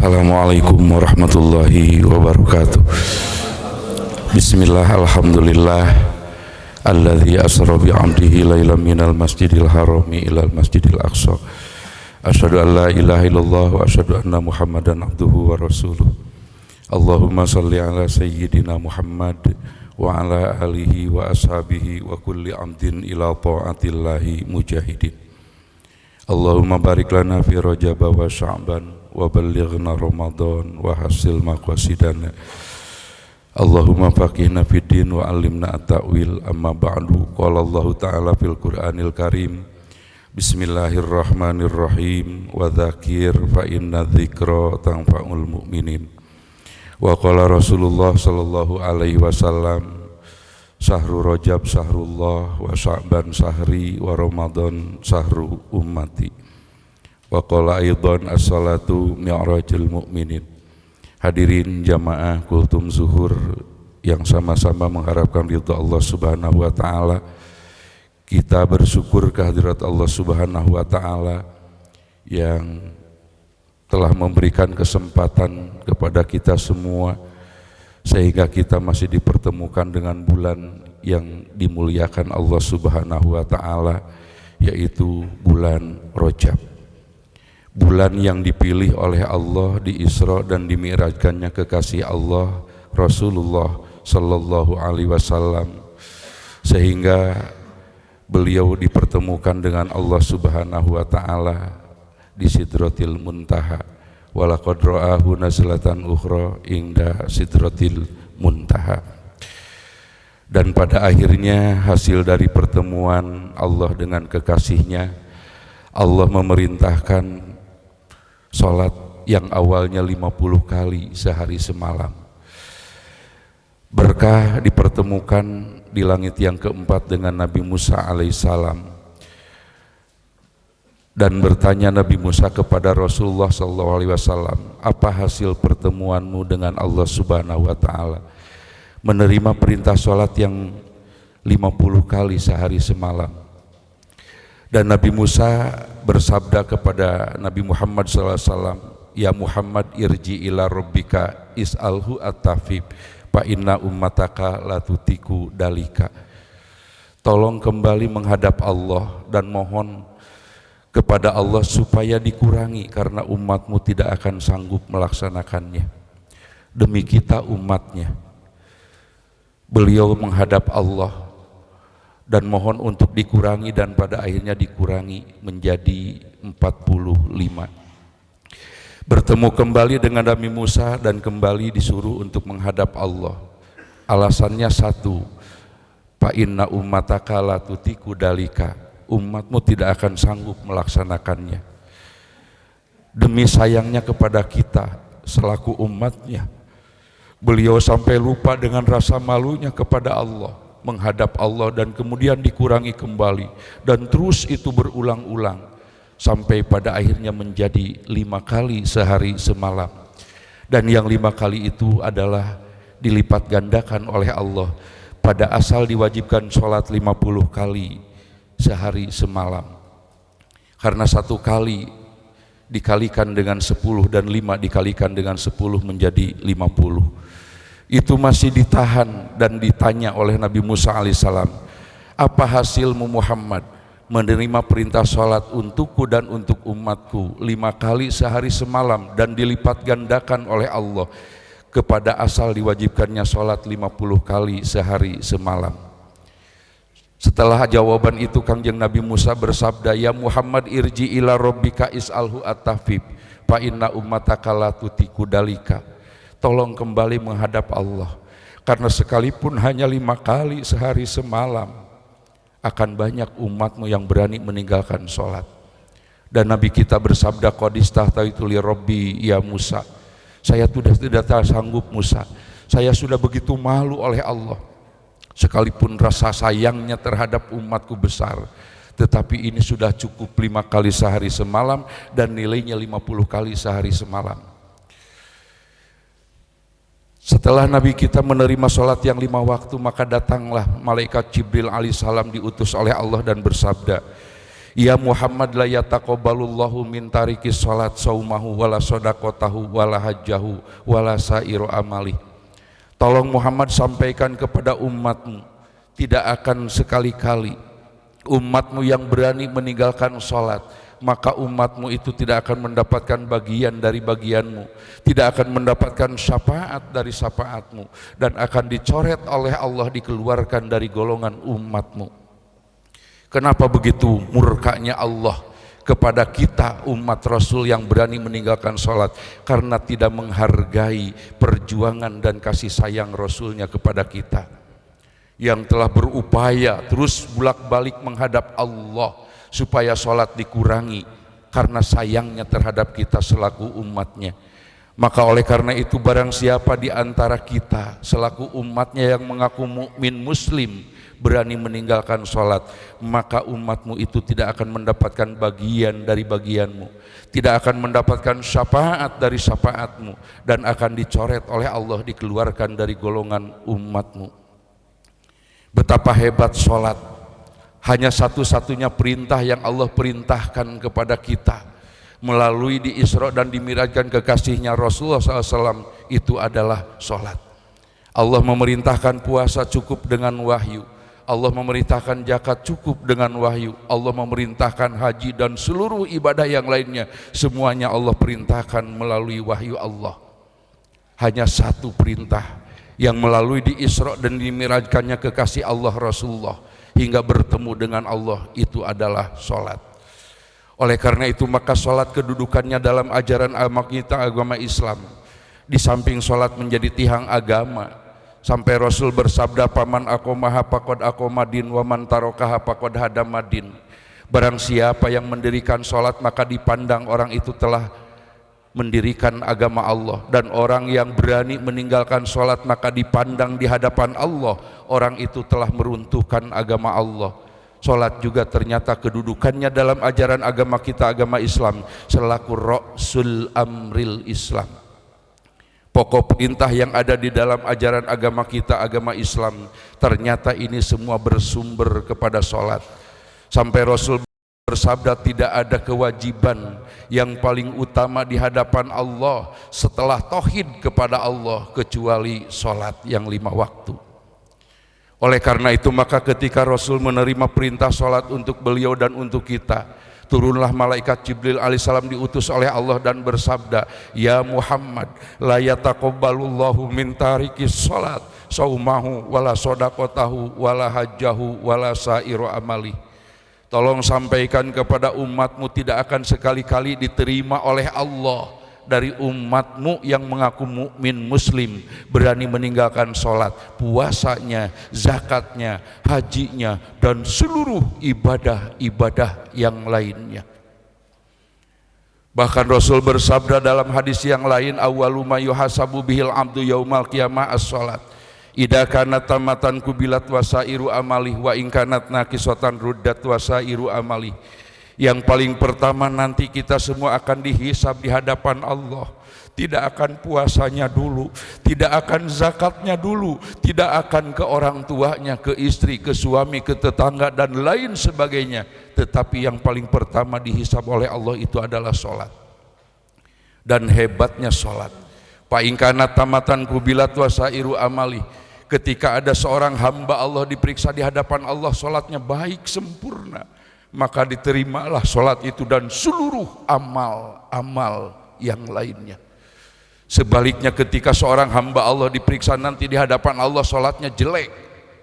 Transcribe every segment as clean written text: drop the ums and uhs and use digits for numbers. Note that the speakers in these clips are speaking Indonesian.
Assalamualaikum warahmatullahi wabarakatuh. Bismillah, alhamdulillah alladzi asra bi 'abdihi lailan minal masjidil harami ilal masjidil aqsa. Asyhadu an la ilaha illallah wa asyhadu anna Muhammadan abduhu wa rasuluh. Allahumma shalli ala sayyidina Muhammad wa ala alihi wa ashabihi wa kulli 'abdin ila ta'atillahi mujahidin. Allahumma barik lana fi Rajab wa Sya'ban wa ballighna Ramadan wa hasil maqasidana. Allahumma faqihna fid din wa 'allimna at-ta'wil. Amma ba'du. Qala Allah ta'ala fil Qur'anil Karim. Bismillahirrahmanirrahim. Wa dzakir fa inna dzikra tanfa'ul mu'minin. Wa qala Rasulullah sallallahu alaihi wasallam, Sahru Rajab sahrullah wa Sya'ban sahri wa Ramadan sahru ummati. Wa qala aidan as-salatu mi'rajul mu'minin. Hadirin jamaah kultum zuhur yang sama-sama mengharapkan ridha Allah Subhanahu wa taala. Kita bersyukur kehadirat Allah Subhanahu wa taala yang telah memberikan kesempatan kepada kita semua sehingga kita masih dipertemukan dengan bulan yang dimuliakan Allah Subhanahu wa taala, yaitu bulan Rajab. Bulan yang dipilih oleh Allah, di Isra dan dimi'rajkannya kekasih Allah Rasulullah sallallahu alaihi wasallam, sehingga beliau dipertemukan dengan Allah Subhanahu wa taala di Sidratil Muntaha. Walaqad ra'ahu nazlatan ukhra inda Sidratil Muntaha. Dan pada akhirnya hasil dari pertemuan Allah dengan kekasihnya, Allah memerintahkan sholat yang awalnya 50 kali sehari semalam. Berkah dipertemukan di langit yang keempat dengan Nabi Musa alaihissalam. Dan bertanya Nabi Musa kepada Rasulullah SAW, apa hasil pertemuanmu dengan Allah Subhanahu wa ta'ala? Menerima perintah sholat yang 50 kali sehari semalam. Dan Nabi Musa bersabda kepada Nabi Muhammad SAW, ya Muhammad irji ila rabbika is'alhu at-tafib fa inna ummataka la tutiku dalika. Tolong kembali menghadap Allah dan mohon kepada Allah supaya dikurangi karena umatmu tidak akan sanggup melaksanakannya. Demi kita umatnya. Beliau menghadap Allah dan mohon untuk dikurangi, dan pada akhirnya dikurangi menjadi 45. Bertemu kembali dengan Nabi Musa dan kembali disuruh untuk menghadap Allah. Alasannya satu, fa inna ummataka la tutiku dalika, umatmu tidak akan sanggup melaksanakannya. Demi sayangnya kepada kita selaku umatnya, beliau sampai lupa dengan rasa malunya kepada Allah, menghadap Allah, dan kemudian dikurangi kembali, dan terus itu berulang-ulang sampai pada akhirnya menjadi 5 kali sehari semalam. Dan yang 5 kali itu adalah dilipat gandakan oleh Allah. Pada asal diwajibkan sholat 50 kali sehari semalam, karena 1 kali dikalikan dengan 10 dan 5 dikalikan dengan 10 menjadi 50. Itu masih ditahan dan ditanya oleh Nabi Musa alaihissalam, apa hasilmu Muhammad menerima perintah sholat untukku dan untuk umatku 5 kali sehari semalam dan dilipat gandakan oleh Allah kepada asal diwajibkannya sholat 50 kali sehari semalam. Setelah jawaban itu Kangjeng Nabi Musa bersabda, ya Muhammad irji ila rabbika is'alhu at-tafib fa inna ummataka la tutiku dalika. Tolong kembali menghadap Allah, karena sekalipun hanya 5 kali sehari semalam akan banyak umatmu yang berani meninggalkan sholat. Dan Nabi kita bersabda, qadistahtaitu li rabbi ya Musa, saya sudah tidak sanggup Musa, saya sudah begitu malu oleh Allah, sekalipun rasa sayangnya terhadap umatku besar, tetapi ini sudah cukup 5 kali sehari semalam dan nilainya 50 kali sehari semalam. Setelah Nabi kita menerima sholat yang 5 waktu, maka datanglah malaikat Jibril alaihissalam diutus oleh Allah dan bersabda, Ya Muhammad la yataqabbalullahu min tariki salat saumahu wala shadaqatahu wala hajjahu wala sairu amali. Tolong Muhammad sampaikan kepada umatmu, tidak akan sekali-kali umatmu yang berani meninggalkan salat, maka umatmu itu tidak akan mendapatkan bagian dari bagianmu, tidak akan mendapatkan syafaat dari syafaatmu, dan akan dicoret oleh Allah, dikeluarkan dari golongan umatmu. Kenapa begitu murkanya Allah kepada kita umat Rasul yang berani meninggalkan sholat? Karena tidak menghargai perjuangan dan kasih sayang Rasulnya kepada kita, yang telah berupaya terus bolak-balik menghadap Allah supaya sholat dikurangi karena sayangnya terhadap kita selaku umatnya. Maka oleh karena itu, barang siapa di antara kita selaku umatnya yang mengaku mukmin muslim berani meninggalkan sholat, maka umatmu itu tidak akan mendapatkan bagian dari bagianmu, tidak akan mendapatkan syafaat dari syafaatmu, dan akan dicoret oleh Allah, dikeluarkan dari golongan umatmu. Betapa hebat sholat, hanya satu-satunya perintah yang Allah perintahkan kepada kita melalui di Isra dan dimirajkan kekasihnya Rasulullah SAW, itu adalah sholat. Allah memerintahkan puasa cukup dengan wahyu, Allah memerintahkan zakat cukup dengan wahyu, Allah memerintahkan haji dan seluruh ibadah yang lainnya, semuanya Allah perintahkan melalui wahyu Allah. Hanya satu perintah yang melalui di Isra dan dimirajkannya kekasih Allah Rasulullah hingga bertemu dengan Allah, itu adalah sholat. Oleh karena itu, maka sholat kedudukannya dalam ajaran agama kita, agama Islam, di samping sholat menjadi tiang agama, sampai Rasul bersabda, paman aqomaha faqad aqomadin wa man tarokaha faqad hadamadin. Barang siapa yang mendirikan sholat, maka dipandang orang itu telah mendirikan agama Allah, dan orang yang berani meninggalkan sholat, maka dipandang di hadapan Allah orang itu telah meruntuhkan agama Allah. Sholat juga ternyata kedudukannya dalam ajaran agama kita, agama Islam, selaku ra'sul amril Islam. Pokok perintah yang ada di dalam ajaran agama kita, agama Islam, ternyata ini semua bersumber kepada sholat. Sampai Rasul bersabda, tidak ada kewajiban yang paling utama di hadapan Allah setelah tauhid kepada Allah kecuali sholat yang 5 waktu. Oleh karena itu, maka ketika Rasul menerima perintah sholat untuk beliau dan untuk kita, turunlah malaikat Jibril alaihissalam diutus oleh Allah dan bersabda, ya Muhammad, la yataqabbalullahu min tariki sholat saumahu wala shadaqatahu wala hajjahu wala sairu amali. Tolong sampaikan kepada umatmu, tidak akan sekali-kali diterima oleh Allah dari umatmu yang mengaku mukmin muslim, berani meninggalkan sholat, puasanya, zakatnya, hajinya, dan seluruh ibadah-ibadah yang lainnya. Bahkan Rasul bersabda dalam hadis yang lain, awwalu ma yuhasabu bihil abdu yaumal qiyamah as-sholat idza kanat tamatan kubilat wasairu amalih wa in kanat naqisatan ruddat wasairu amalih. Yang paling pertama nanti kita semua akan dihisab di hadapan Allah. Tidak akan puasanya dulu, tidak akan zakatnya dulu, tidak akan ke orang tuanya, ke istri, ke suami, ke tetangga dan lain sebagainya. Tetapi yang paling pertama dihisab oleh Allah itu adalah sholat. Dan hebatnya sholat, paingkana tamatan kubilat wasairu amali. Ketika ada seorang hamba Allah diperiksa di hadapan Allah, sholatnya baik, sempurna, maka diterimalah sholat itu dan seluruh amal-amal yang lainnya. Sebaliknya, ketika seorang hamba Allah diperiksa nanti di hadapan Allah, sholatnya jelek,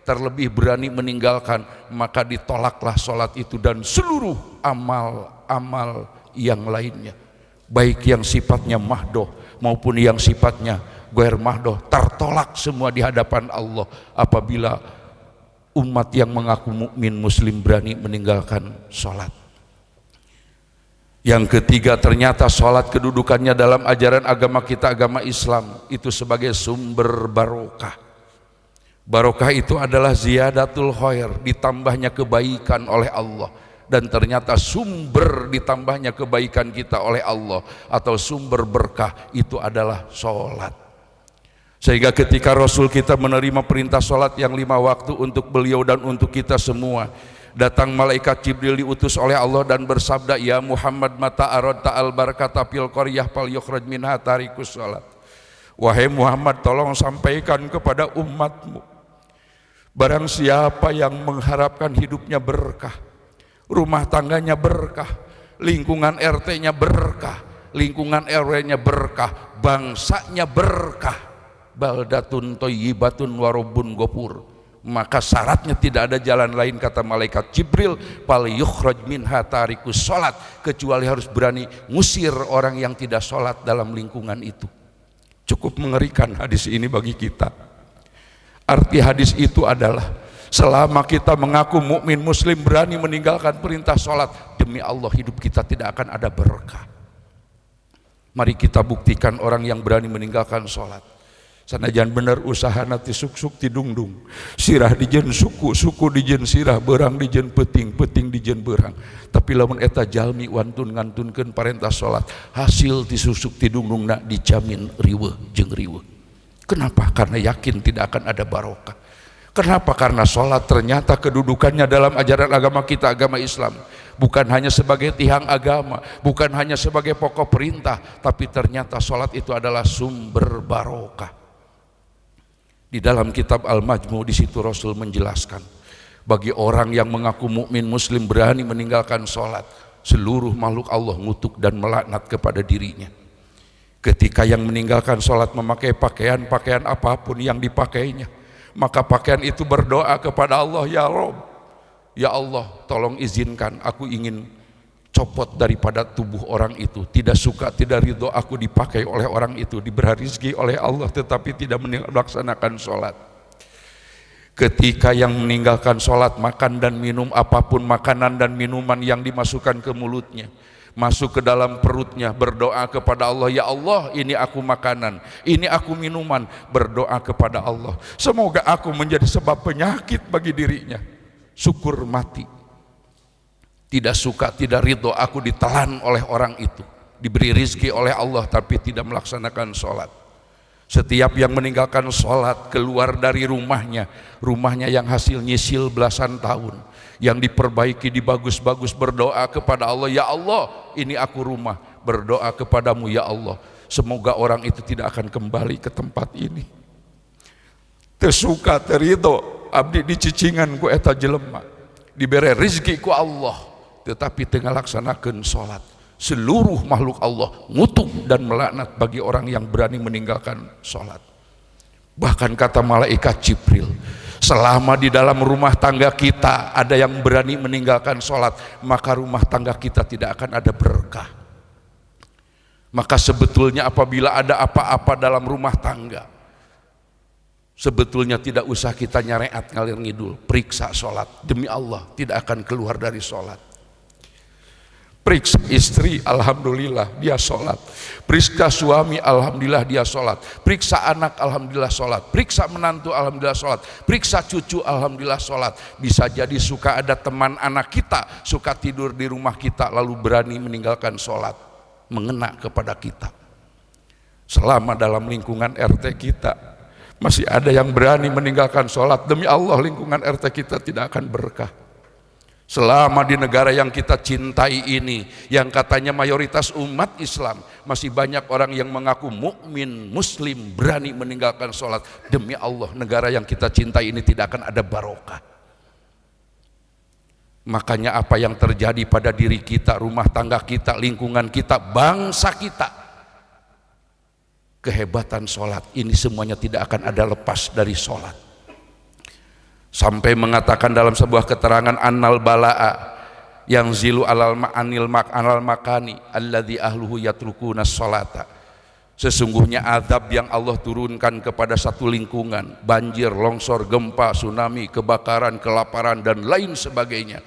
terlebih berani meninggalkan, maka ditolaklah sholat itu dan seluruh amal-amal yang lainnya, baik yang sifatnya mahdoh maupun yang sifatnya ghair mahdoh, tertolak semua di hadapan Allah apabila umat yang mengaku mukmin muslim berani meninggalkan sholat. Yang ketiga, ternyata sholat kedudukannya dalam ajaran agama kita, agama Islam, itu sebagai sumber barokah. Barokah itu adalah ziyadatul khair, ditambahnya kebaikan oleh Allah. Dan ternyata sumber ditambahnya kebaikan kita oleh Allah atau sumber berkah itu adalah sholat. Sehingga ketika Rasul kita menerima perintah sholat yang 5 waktu untuk beliau dan untuk kita semua, Datang malaikat Jibril diutus oleh Allah dan bersabda, ya Muhammad, mata aradta al barakata fil qaryah fal yukhraj minha tarikus salat. Wahai Muhammad, tolong sampaikan kepada umatmu, barang siapa yang mengharapkan hidupnya berkah, rumah tangganya berkah, lingkungan RT-nya berkah, lingkungan RW-nya berkah, bangsanya berkah, baldatun thayyibatun wa rabbun ghafur, maka syaratnya tidak ada jalan lain, kata malaikat Jibril, fal yukhraj minha tarikus salat, kecuali harus berani ngusir orang yang tidak sholat dalam lingkungan itu. Cukup mengerikan hadis ini bagi kita. Arti hadis itu adalah selama kita mengaku mukmin muslim, berani meninggalkan perintah sholat, demi Allah hidup kita tidak akan ada berkah. Mari kita buktikan orang yang berani meninggalkan sholat. Sanajan bener usaha nanti suk-suk ti dungdung, sirah dijen suku, suku dijen sirah, berang dijen peting, peting dijen berang. Tapi lamun eta jalmi wantun ngantunkeun parentah salat, hasil ti susuk ti dungdung nak dijamin riweuh jeung riweuh. Kenapa? Karena yakin tidak akan ada barokah. Kenapa? Karena sholat ternyata kedudukannya dalam ajaran agama kita, agama Islam, bukan hanya sebagai tiang agama, bukan hanya sebagai pokok perintah, tapi ternyata sholat itu adalah sumber barokah. Di dalam kitab Al-Majmu, di situ Rasul menjelaskan, bagi orang yang mengaku mukmin muslim berani meninggalkan sholat, seluruh makhluk Allah ngutuk dan melaknat kepada dirinya. Ketika yang meninggalkan sholat memakai pakaian apapun yang dipakainya, maka pakaian itu berdoa kepada Allah, ya Rob, ya Allah, tolong izinkan aku ingin copot daripada tubuh orang itu, tidak suka, tidak ridho aku dipakai oleh orang itu, diberi rezeki oleh Allah tetapi tidak melaksanakan sholat. Ketika yang meninggalkan sholat, makan dan minum apapun makanan dan minuman yang dimasukkan ke mulutnya, masuk ke dalam perutnya, berdoa kepada Allah, ya Allah, ini aku makanan, ini aku minuman, berdoa kepada Allah, semoga aku menjadi sebab penyakit bagi dirinya, syukur mati. Tidak suka, tidak ridho aku ditelan oleh orang itu, diberi rizki oleh Allah tapi tidak melaksanakan sholat. Setiap yang meninggalkan sholat, keluar dari rumahnya yang hasil nyisil belasan tahun, yang diperbaiki, dibagus-bagus, berdoa kepada Allah, ya Allah, ini aku rumah, berdoa kepadamu ya Allah, semoga orang itu tidak akan kembali ke tempat ini. Tersuka, terido abdi dicicingan ku eta jelema, diberi rizki ku Allah tetapi tengah laksanakan sholat, seluruh makhluk Allah ngutuk dan melaknat bagi orang yang berani meninggalkan sholat. Bahkan kata malaikat Jibril, selama di dalam rumah tangga kita ada yang berani meninggalkan sholat, maka rumah tangga kita tidak akan ada berkah. Maka sebetulnya apabila ada apa-apa dalam rumah tangga, sebetulnya tidak usah kita nyareat ngalir ngidul, periksa sholat, demi Allah tidak akan keluar dari sholat. Periksa istri, alhamdulillah dia sholat. Periksa suami, alhamdulillah dia sholat. Periksa anak, alhamdulillah sholat. Periksa menantu, alhamdulillah sholat. Periksa cucu, alhamdulillah sholat. Bisa jadi suka ada teman anak kita suka tidur di rumah kita lalu berani meninggalkan sholat, mengena kepada kita. Selama dalam lingkungan RT kita masih ada yang berani meninggalkan sholat, demi Allah lingkungan RT kita tidak akan berkah. Selama di negara yang kita cintai ini, yang katanya mayoritas umat Islam, masih banyak orang yang mengaku mukmin muslim berani meninggalkan sholat, demi Allah negara yang kita cintai ini tidak akan ada barokah. Makanya apa yang terjadi pada diri kita, rumah tangga kita, lingkungan kita, bangsa kita, kehebatan sholat ini semuanya tidak akan ada lepas dari sholat. Sampai mengatakan dalam sebuah keterangan, annal balaa yang zilu alal makani alladhi ahluhu yatrukuna sholata, sesungguhnya azab yang Allah turunkan kepada satu lingkungan, banjir, longsor, gempa, tsunami, kebakaran, kelaparan dan lain sebagainya,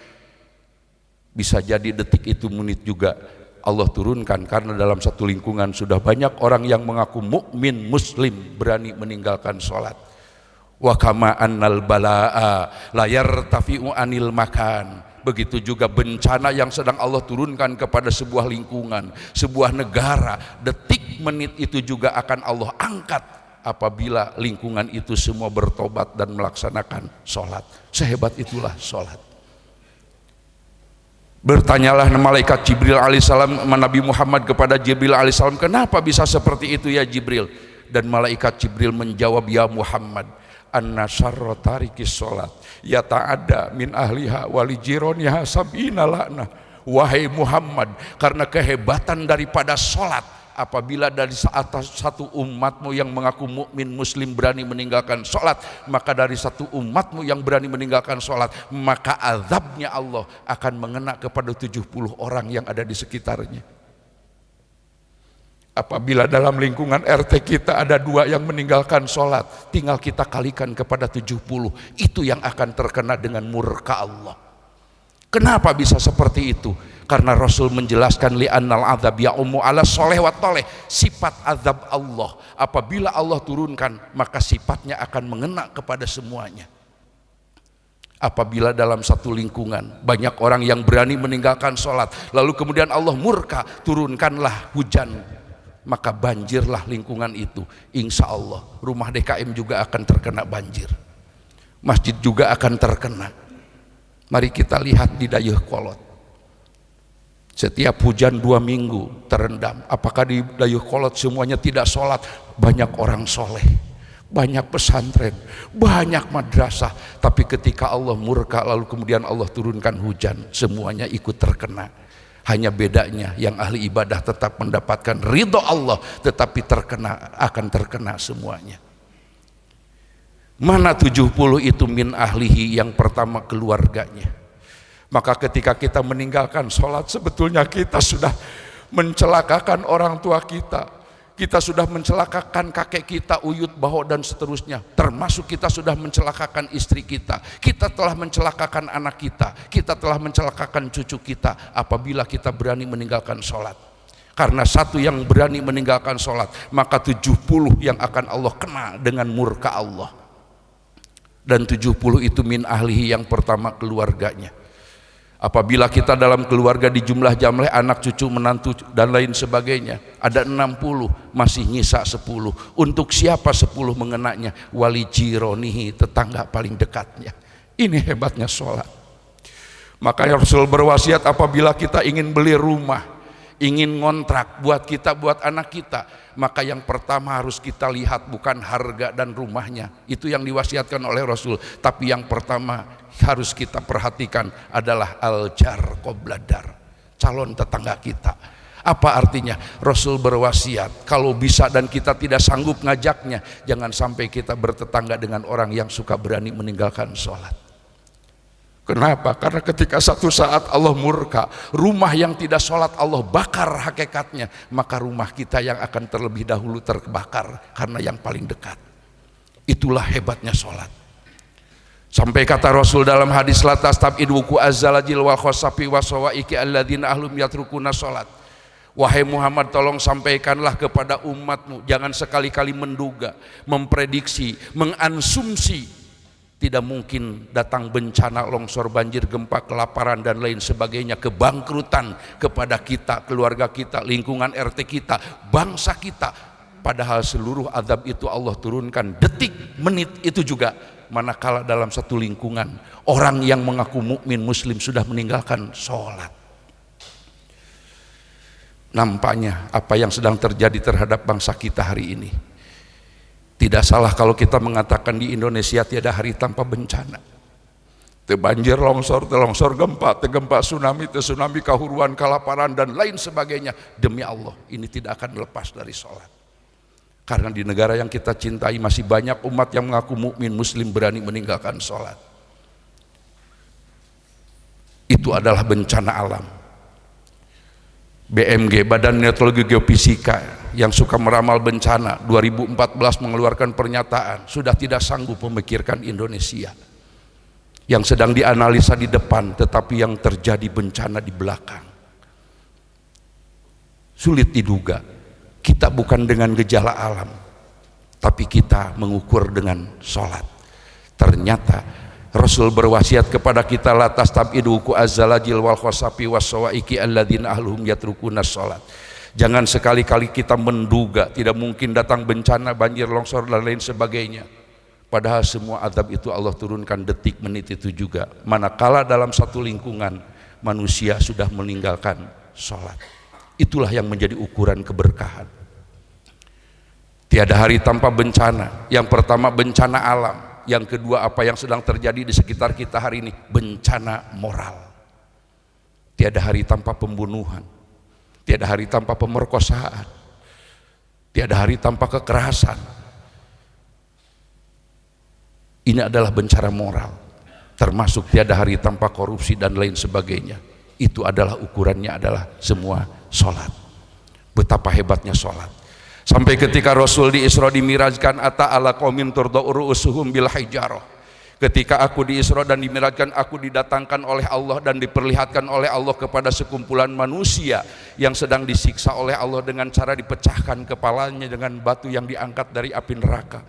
bisa jadi detik itu, menit juga Allah turunkan karena dalam satu lingkungan sudah banyak orang yang mengaku mukmin muslim berani meninggalkan sholat. Wa kama annal balaa la yartafi'u anil makan, begitu juga bencana yang sedang Allah turunkan kepada sebuah lingkungan, sebuah negara, detik menit itu juga akan Allah angkat apabila lingkungan itu semua bertobat dan melaksanakan sholat. Sehebat itulah sholat. Bertanyalah malaikat Jibril alaihissalam Nabi Muhammad kepada Jibril alaihissalam, kenapa bisa seperti itu ya Jibril? Dan malaikat Jibril menjawab, ya Muhammad, anna syarra tarikis sholat yata'adda min ahliha wali jironiha sab'ina la'nah. Wahai Muhammad, karena kehebatan daripada sholat, apabila dari atas satu umatmu yang mengaku mukmin muslim berani meninggalkan sholat, maka dari satu umatmu yang berani meninggalkan sholat, maka azabnya Allah akan mengena kepada 70 orang yang ada di sekitarnya. Apabila dalam lingkungan RT kita ada 2 yang meninggalkan sholat, tinggal kita kalikan kepada 70, itu yang akan terkena dengan murka Allah. Kenapa bisa seperti itu? Karena Rasul menjelaskan li'annal azab ya'ummu ala sholeh wa toleh. Sifat azab Allah, apabila Allah turunkan, maka sifatnya akan mengena kepada semuanya. Apabila dalam satu lingkungan banyak orang yang berani meninggalkan sholat, lalu kemudian Allah murka, turunkanlah hujan, maka banjirlah lingkungan itu. Insya Allah rumah DKM juga akan terkena banjir, masjid juga akan terkena. Mari kita lihat di Dayeuhkolot, setiap hujan 2 minggu terendam. Apakah di Dayeuhkolot semuanya tidak sholat? Banyak orang soleh, banyak pesantren, banyak madrasah, tapi ketika Allah murka lalu kemudian Allah turunkan hujan, semuanya ikut terkena. Hanya bedanya yang ahli ibadah tetap mendapatkan ridho Allah, tetapi akan terkena semuanya. Mana 70 itu min ahlihi, yang pertama keluarganya. Maka ketika kita meninggalkan sholat, sebetulnya kita sudah mencelakakan orang tua kita, kita sudah mencelakakan kakek kita, uyut, baho dan seterusnya. Termasuk kita sudah mencelakakan istri kita, kita telah mencelakakan anak kita telah mencelakakan cucu kita apabila kita berani meninggalkan sholat. Karena satu yang berani meninggalkan sholat, maka 70 yang akan Allah kena dengan murka Allah. Dan 70 itu min ahlihi, yang pertama keluarganya. Apabila kita dalam keluarga di jumlah jamleh anak, cucu, menantu dan lain sebagainya ada 60, masih nyisa 10. Untuk siapa 10 mengenanya? Wali jironihi, tetangga paling dekatnya. Ini hebatnya sholat. Maka Rasul berwasiat, apabila kita ingin beli rumah, ingin ngontrak buat kita, buat anak kita, maka yang pertama harus kita lihat bukan harga dan rumahnya, itu yang diwasiatkan oleh Rasul, tapi yang pertama harus kita perhatikan adalah al-jar qobladar, calon tetangga kita. Apa artinya? Rasul berwasiat, kalau bisa dan kita tidak sanggup ngajaknya, jangan sampai kita bertetangga dengan orang yang suka berani meninggalkan sholat. Kenapa? Karena ketika satu saat Allah murka, rumah yang tidak sholat Allah bakar hakikatnya, maka rumah kita yang akan terlebih dahulu terbakar karena yang paling dekat. Itulah hebatnya sholat. Sampai kata Rasul dalam hadis la tastabidwuku azzalajil wa khosafi wa sawaiki alladzina ahlum yatrukuna sholat. Wahai Muhammad, tolong sampaikanlah kepada umatmu, jangan sekali-kali menduga, memprediksi, mengansumsi tidak mungkin datang bencana, longsor, banjir, gempa, kelaparan dan lain sebagainya, kebangkrutan kepada kita, keluarga kita, lingkungan RT kita, bangsa kita. Padahal seluruh azab itu Allah turunkan detik, menit itu juga manakala dalam satu lingkungan orang yang mengaku mukmin muslim sudah meninggalkan sholat. Nampaknya apa yang sedang terjadi terhadap bangsa kita hari ini. Tidak salah kalau kita mengatakan di Indonesia tiada hari tanpa bencana. Banjir, longsor, gempa, tsunami, kahuruan, kelaparan dan lain sebagainya. Demi Allah, ini tidak akan lepas dari sholat. Karena di negara yang kita cintai masih banyak umat yang mengaku mukmin muslim berani meninggalkan sholat. Itu adalah bencana alam. BMG, Badan Meteorologi Geofisika, yang suka meramal bencana 2014 mengeluarkan pernyataan sudah tidak sanggup memikirkan Indonesia yang sedang dianalisa di depan, tetapi yang terjadi bencana di belakang. Sulit diduga. Kita bukan dengan gejala alam, tapi kita mengukur dengan sholat. Ternyata Rasul berwasiat kepada kita la tastabiduku azzalajil wal khosafi wassawaiki alladzina ahluhum yatrukuna sholat. Jangan sekali-kali kita menduga tidak mungkin datang bencana, banjir, longsor dan lain sebagainya. Padahal semua azab itu Allah turunkan detik menit itu juga. Manakala dalam satu lingkungan manusia sudah meninggalkan sholat. Itulah yang menjadi ukuran keberkahan. Tiada hari tanpa bencana. Yang pertama bencana alam, yang kedua apa yang sedang terjadi di sekitar kita hari ini, bencana moral. Tiada hari tanpa pembunuhan, tiada hari tanpa pemerkosaan, tiada hari tanpa kekerasan. Ini adalah bencana moral, termasuk tiada hari tanpa korupsi dan lain sebagainya. Itu adalah ukurannya adalah semua sholat. Betapa hebatnya sholat. Sampai ketika Rasul di Isra dimirajkan, ata ala qaumin turda'u ru'usuhum bil hijarah. Ketika aku di Isra dan dimirajkan, aku didatangkan oleh Allah dan diperlihatkan oleh Allah kepada sekumpulan manusia yang sedang disiksa oleh Allah dengan cara dipecahkan kepalanya dengan batu yang diangkat dari api neraka.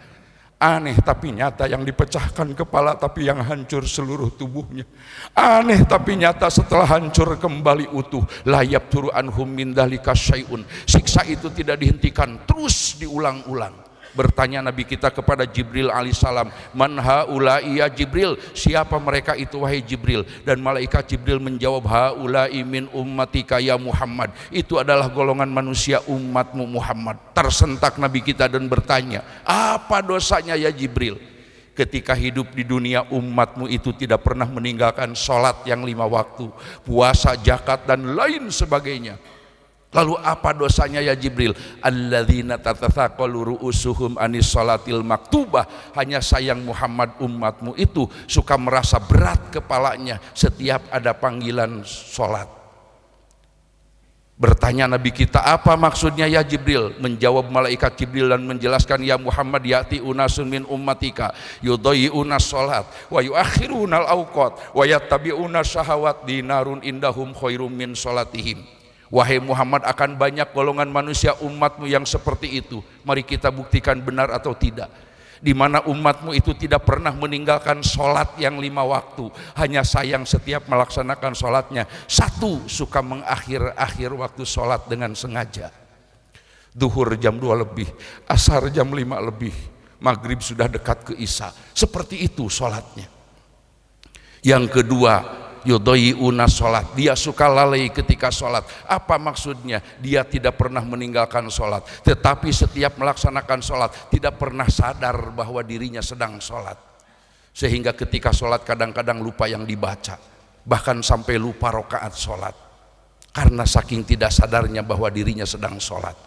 Aneh tapi nyata, yang dipecahkan kepala tapi yang hancur seluruh tubuhnya. Aneh tapi nyata, setelah hancur kembali utuh. La yabturu anhum min dzalika syai'un. Siksa itu tidak dihentikan, terus diulang-ulang. Bertanya Nabi kita kepada Jibril alaihissalam, man haula'i ya Jibril, siapa mereka itu wahai Jibril? Dan malaikat Jibril menjawab, haula'i min ummatika ya Muhammad, itu adalah golongan manusia umatmu Muhammad. Tersentak Nabi kita dan bertanya, apa dosanya ya Jibril? Ketika hidup di dunia umatmu itu tidak pernah meninggalkan sholat yang 5 waktu, puasa, zakat dan lain sebagainya. Lalu apa dosanya ya Jibril? Alladzina tatathaqalu ru'usuhum anis sholatil maktubah. Hanya sayang Muhammad umatmu itu suka merasa berat kepalanya setiap ada panggilan sholat. Bertanya Nabi kita, apa maksudnya ya Jibril? Menjawab malaikat Jibril dan menjelaskan, ya Muhammad, ya'ti unasun min ummatika yudhayi'una sholat wa yuakhiruna al-awqat wa yattabi'una syahawat dinarun indahum khairum min sholatihim. Wahai Muhammad, akan banyak golongan manusia umatmu yang seperti itu. Mari kita buktikan benar atau tidak. Di mana umatmu itu tidak pernah meninggalkan sholat yang 5 waktu. Hanya sayang setiap melaksanakan sholatnya, satu, suka mengakhir waktu sholat dengan sengaja. Duhur jam 2 lebih, asar jam 5 lebih, maghrib sudah dekat ke isya. Seperti itu sholatnya. Yang kedua, yudhayi'una sholat, dia suka lalai ketika sholat. Apa maksudnya? Dia tidak pernah meninggalkan sholat, tetapi setiap melaksanakan sholat tidak pernah sadar bahwa dirinya sedang sholat. Sehingga ketika sholat kadang-kadang lupa yang dibaca, bahkan sampai lupa rakaat sholat, karena saking tidak sadarnya bahwa dirinya sedang sholat.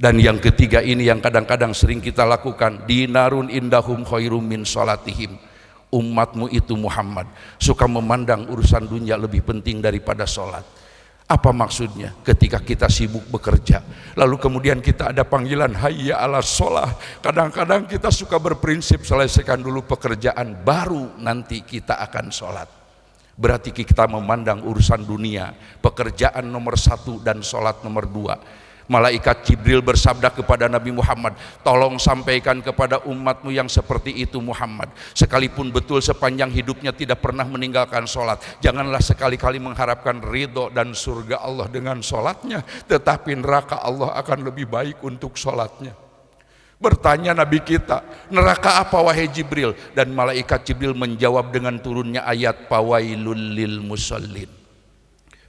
Dan yang ketiga ini yang kadang-kadang sering kita lakukan, dinarun indahum khairum min sholatihim. Umatmu itu Muhammad suka memandang urusan dunia lebih penting daripada sholat. Apa maksudnya? Ketika kita sibuk bekerja, lalu kemudian kita ada panggilan hayya ala sholah, kadang-kadang kita suka berprinsip selesaikan dulu pekerjaan baru nanti kita akan sholat. Berarti kita memandang urusan dunia, pekerjaan nomor 1 dan sholat nomor 2. Malaikat Jibril bersabda kepada Nabi Muhammad, tolong sampaikan kepada umatmu yang seperti itu Muhammad, sekalipun betul sepanjang hidupnya tidak pernah meninggalkan sholat, janganlah sekali-kali mengharapkan ridho dan surga Allah dengan sholatnya, tetapi neraka Allah akan lebih baik untuk sholatnya. Bertanya Nabi kita, neraka apa wahai Jibril? Dan malaikat Jibril menjawab dengan turunnya ayat pawailul lil musallin.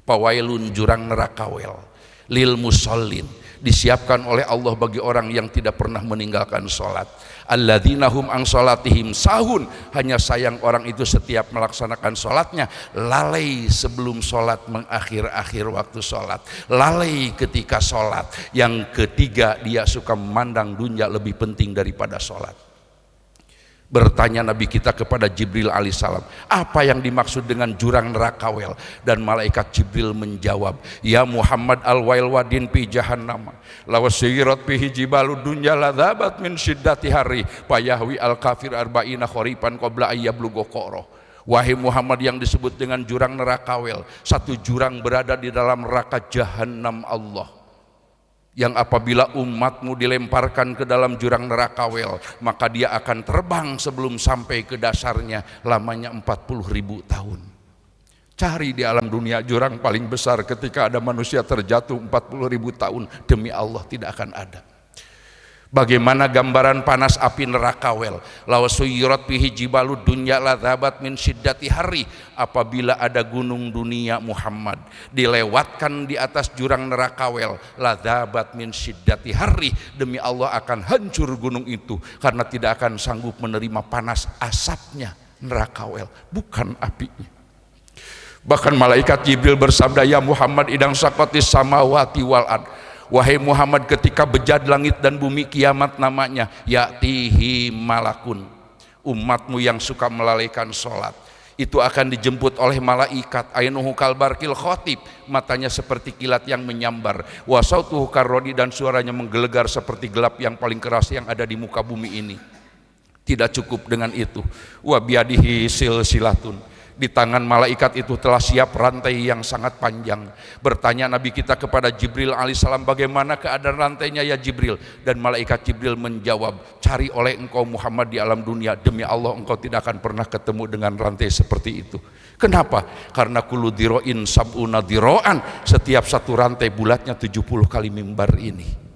Pawailun jurang neraka wel, lil musallin, disiapkan oleh Allah bagi orang yang tidak pernah meninggalkan sholat. Alladzina hum an sholatihim sahun, hanya sayang orang itu setiap melaksanakan sholatnya lalai sebelum sholat, mengakhir-akhir waktu sholat, lalai ketika sholat. Yang ketiga, dia suka memandang dunia lebih penting daripada sholat. Bertanya Nabi kita kepada Jibril alaihissalam, apa yang dimaksud dengan jurang neraka wel? Dan malaikat Jibril menjawab, ya Muhammad, al-wail wadin pi jahannam lawasirat pihi jibalu dunya ladzabat min syiddati hari payahwi al-kafir arba'ina khoripan qabla ayyablugo qoroh. Wahai Muhammad, yang disebut dengan jurang neraka wel, satu jurang berada di dalam neraka jahanam Allah, yang apabila umatmu dilemparkan ke dalam jurang neraka wel, maka dia akan terbang sebelum sampai ke dasarnya, lamanya 40.000 tahun. Cari di alam dunia jurang paling besar ketika ada manusia terjatuh 40.000 tahun, demi Allah tidak akan ada. Bagaimana gambaran panas api neraka wel, law suyirat bihi jibalu dunya ladzabat min syiddati hari. Apabila ada gunung dunia Muhammad dilewatkan di atas jurang neraka wel, ladzabat min syiddati hari, demi Allah akan hancur gunung itu karena tidak akan sanggup menerima panas asapnya neraka wel, bukan apinya. Bahkan malaikat Jibril bersabda, ya Muhammad idang saqatis samawati wal ard, wahai Muhammad ketika bejat langit dan bumi kiamat namanya, ya'tihi malakun, umatmu yang suka melalaikan sholat itu akan dijemput oleh malaikat, ainuhu kalbarkil khotib, matanya seperti kilat yang menyambar, wa sautuhu karrodi, dan suaranya menggelegar seperti gelap yang paling keras yang ada di muka bumi ini. Tidak cukup dengan itu, wa biadihi silsilatun, di tangan malaikat itu telah siap rantai yang sangat panjang. Bertanya Nabi kita kepada Jibril alaihissalam, bagaimana keadaan rantainya ya Jibril? Dan malaikat Jibril menjawab, cari oleh engkau Muhammad di alam dunia, demi Allah engkau tidak akan pernah ketemu dengan rantai seperti itu. Kenapa? Karena kullu diro'in sab'una diro'an, setiap satu rantai bulatnya 70 kali mimbar ini.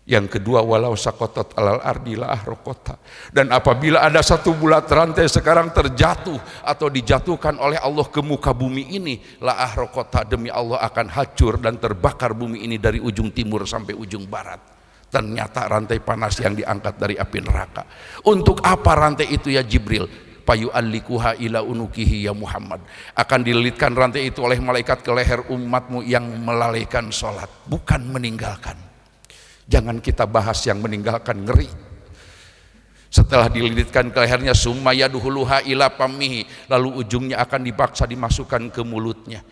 Yang kedua, walau sakotot alal ardi la ahrokota, dan apabila ada satu bulat rantai sekarang terjatuh atau dijatuhkan oleh Allah ke muka bumi ini, la ahrokota, demi Allah akan hancur dan terbakar bumi ini dari ujung timur sampai ujung barat. Ternyata rantai panas yang diangkat dari api neraka. Untuk apa rantai itu ya Jibril? Payu allikuha ila unukihi ya Muhammad, akan dililitkan rantai itu oleh malaikat ke leher umatmu yang melalaikan sholat, bukan meninggalkan. Jangan kita bahas yang meninggalkan, ngeri. Setelah dililitkan ke lehernya, summa yaduhuluha ila pamihi, lalu ujungnya akan dipaksa dimasukkan ke mulutnya.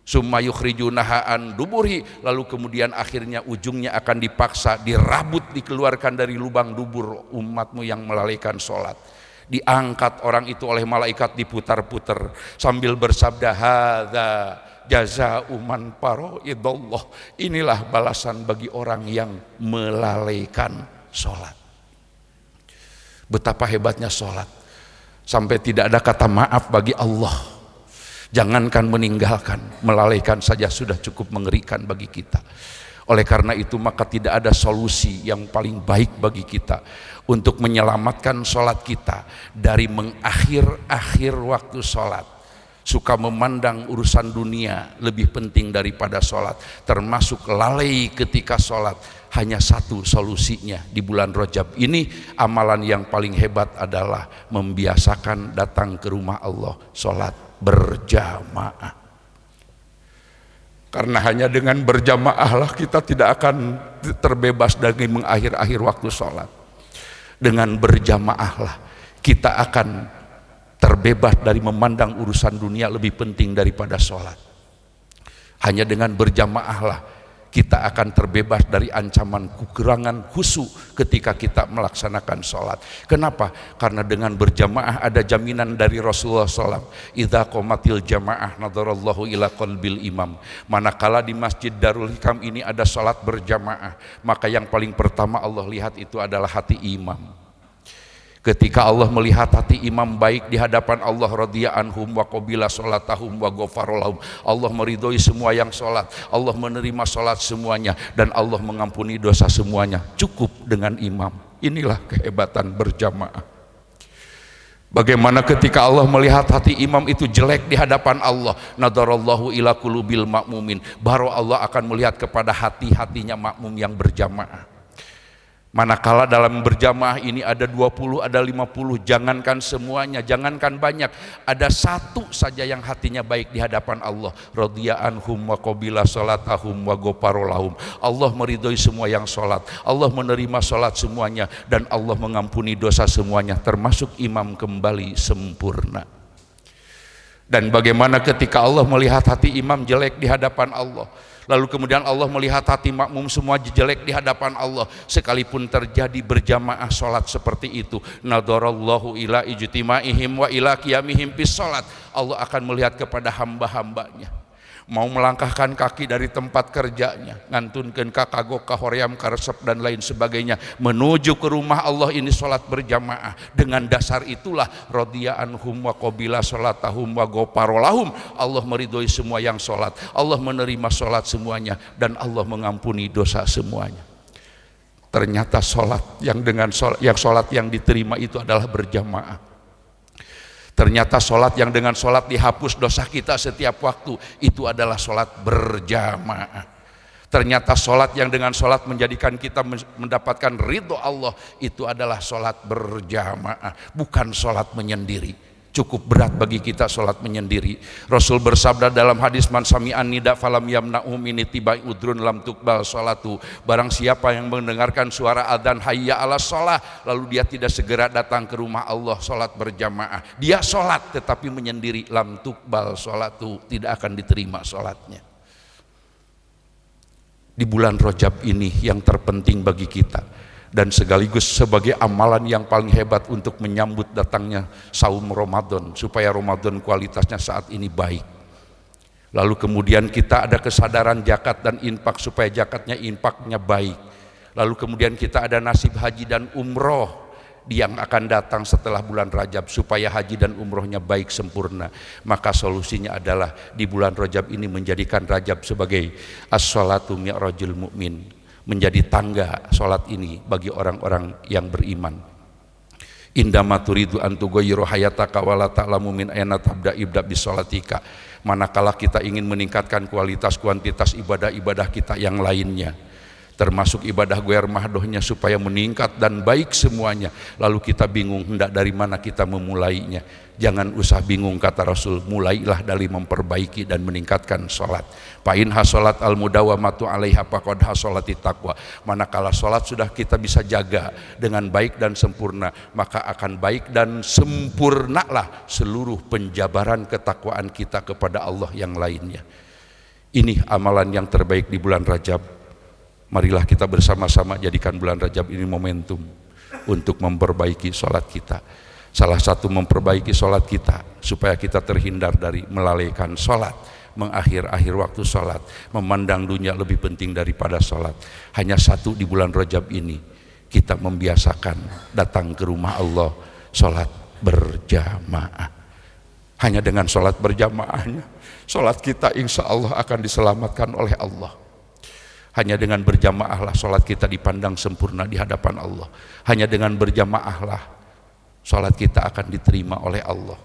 Summa yukhrijunaha an duburi, lalu kemudian akhirnya ujungnya akan dipaksa dirabut, dikeluarkan dari lubang dubur umatmu yang melalaikan sholat. Diangkat orang itu oleh malaikat, diputar-putar sambil bersabda, hadza jaza'u man faraidallah, inilah balasan bagi orang yang melalaikan sholat. Betapa hebatnya sholat, sampai tidak ada kata maaf bagi Allah. Jangankan meninggalkan, melalaikan saja sudah cukup mengerikan bagi kita. Oleh karena itu maka tidak ada solusi yang paling baik bagi kita untuk menyelamatkan sholat kita dari mengakhir-akhir waktu sholat, suka memandang urusan dunia lebih penting daripada sholat, termasuk lalai ketika sholat. Hanya satu solusinya di bulan Rajab ini, amalan yang paling hebat adalah membiasakan datang ke rumah Allah, sholat berjamaah. Karena hanya dengan berjamaah lah kita tidak akan terbebas dari mengakhir-akhir waktu sholat. Dengan berjamaah lah kita akan terbebas dari memandang urusan dunia lebih penting daripada sholat. Hanya dengan berjamaah lah kita akan terbebas dari ancaman kekurangan khusyuk ketika kita melaksanakan sholat. Kenapa? Karena dengan berjamaah ada jaminan dari Rasulullah SAW. Idza qomatil jamaah nadarallahu ila qalbil imam. Manakala di Masjid Darul Hikam ini ada sholat berjamaah, maka yang paling pertama Allah lihat itu adalah hati imam. Ketika Allah melihat hati imam baik di hadapan Allah, radhiya anhum wa qabila sholatahum wa ghafaralahum, Allah meridhoi semua yang sholat, Allah menerima sholat semuanya, dan Allah mengampuni dosa semuanya. Cukup dengan imam. Inilah kehebatan berjamaah. Bagaimana ketika Allah melihat hati imam itu jelek di hadapan Allah, nadarallahu ila qulubil makmumin, baru Allah akan melihat kepada hati-hatinya makmum yang berjamaah. Manakala dalam berjamaah ini ada 20, ada 50, jangankan semuanya, jangankan banyak, ada satu saja yang hatinya baik di hadapan Allah, radhiya anhum wa qabila sholatahum wa ghafaralahum, Allah meridhoi semua yang sholat, Allah menerima sholat semuanya, dan Allah mengampuni dosa semuanya, termasuk imam kembali sempurna. Dan bagaimana ketika Allah melihat hati imam jelek di hadapan Allah, lalu kemudian Allah melihat hati makmum semua jelek di hadapan Allah, sekalipun terjadi berjamaah sholat seperti itu, nadarallahu ila ijtima'ihim wa ila qiyamihim bis sholat, Allah akan melihat kepada hamba-hambanya mau melangkahkan kaki dari tempat kerjanya, ngantunkeun ka kagok ka hoream ka resep dan lain sebagainya, menuju ke rumah Allah ini sholat berjamaah. Dengan dasar itulah radhiya anhum wa qabila sholatahum wa ghafaralahum, Allah meridhoi semua yang sholat, Allah menerima sholat semuanya, dan Allah mengampuni dosa semuanya. Ternyata sholat yang diterima itu adalah berjamaah. Ternyata sholat yang dengan sholat dihapus dosa kita setiap waktu itu adalah sholat berjamaah. Ternyata sholat yang dengan sholat menjadikan kita mendapatkan ridho Allah itu adalah sholat berjamaah, bukan sholat menyendiri. Cukup berat bagi kita sholat menyendiri. Rasul bersabda dalam hadis, man sami'an nida falam yamna'u min tibai udrun lam tuqbal sholatu. Barang siapa yang mendengarkan suara adzan hayya ala sholah, lalu dia tidak segera datang ke rumah Allah sholat berjamaah, dia sholat tetapi menyendiri, lam tuqbal sholatu, tidak akan diterima sholatnya. Di bulan Rajab ini yang terpenting bagi kita dan sekaligus sebagai amalan yang paling hebat untuk menyambut datangnya saum Ramadan, supaya Ramadan kualitasnya saat ini baik. Lalu kemudian kita ada kesadaran zakat dan infak supaya zakatnya infaknya baik. Lalu kemudian kita ada nasib haji dan umroh yang akan datang setelah bulan Rajab supaya haji dan umrohnya baik sempurna. Maka solusinya adalah di bulan Rajab ini menjadikan Rajab sebagai as-sholatu mi'rajul mu'min, menjadi tangga sholat ini bagi orang-orang yang beriman. Indama turidu an tughayyiru hayataka wa la ta'lamu min ayna tabda ibda bisolatika. Manakala kita ingin meningkatkan kualitas kuantitas ibadah-ibadah kita yang lainnya, termasuk ibadah guer mahdohnya supaya meningkat dan baik semuanya, lalu kita bingung hendak dari mana kita memulainya. Jangan usah bingung, kata Rasul, mulailah dari memperbaiki dan meningkatkan sholat. Fa'in hasolat al mudawamatu alaiha faqad hasolati taqwa. Manakala sholat sudah kita bisa jaga dengan baik dan sempurna, maka akan baik dan sempurnalah seluruh penjabaran ketakwaan kita kepada Allah yang lainnya. Ini amalan yang terbaik di bulan Rajab. Marilah kita bersama-sama jadikan bulan Rajab ini momentum untuk memperbaiki sholat kita. Salah satu memperbaiki sholat kita supaya kita terhindar dari melalaikan sholat, mengakhir-akhir waktu sholat, memandang dunia lebih penting daripada sholat. Hanya satu di bulan Rajab ini, kita membiasakan datang ke rumah Allah sholat berjamaah. Hanya dengan sholat berjamaahnya, sholat kita insya Allah akan diselamatkan oleh Allah. Hanya dengan berjamaahlah sholat kita dipandang sempurna di hadapan Allah. Hanya dengan berjamaahlah sholat kita akan diterima oleh Allah.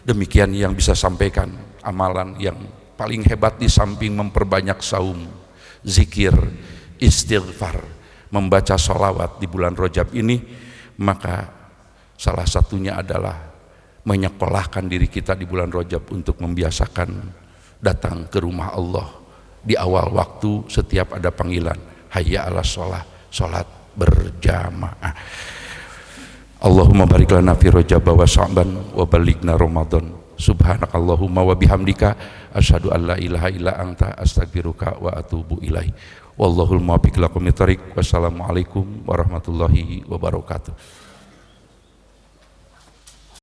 Demikian yang bisa sampaikan amalan yang paling hebat di samping memperbanyak saum, zikir, istighfar, membaca sholawat di bulan Rajab ini. Maka salah satunya adalah menyekolahkan diri kita di bulan Rajab untuk membiasakan datang ke rumah Allah di awal waktu setiap ada panggilan hayya ala sholah, sholat berjamaah. Allahumma barik lana fi Rajab wa Sya'ban wa balighna Ramadan. Subhanakallahumma wa bihamdika asyhadu an la ilaha illa anta astaghfiruka wa atubu ilaik. Wallahul muwaffiq ila aqwamit thoriq. Wassalamualaikum warahmatullahi wabarakatuh.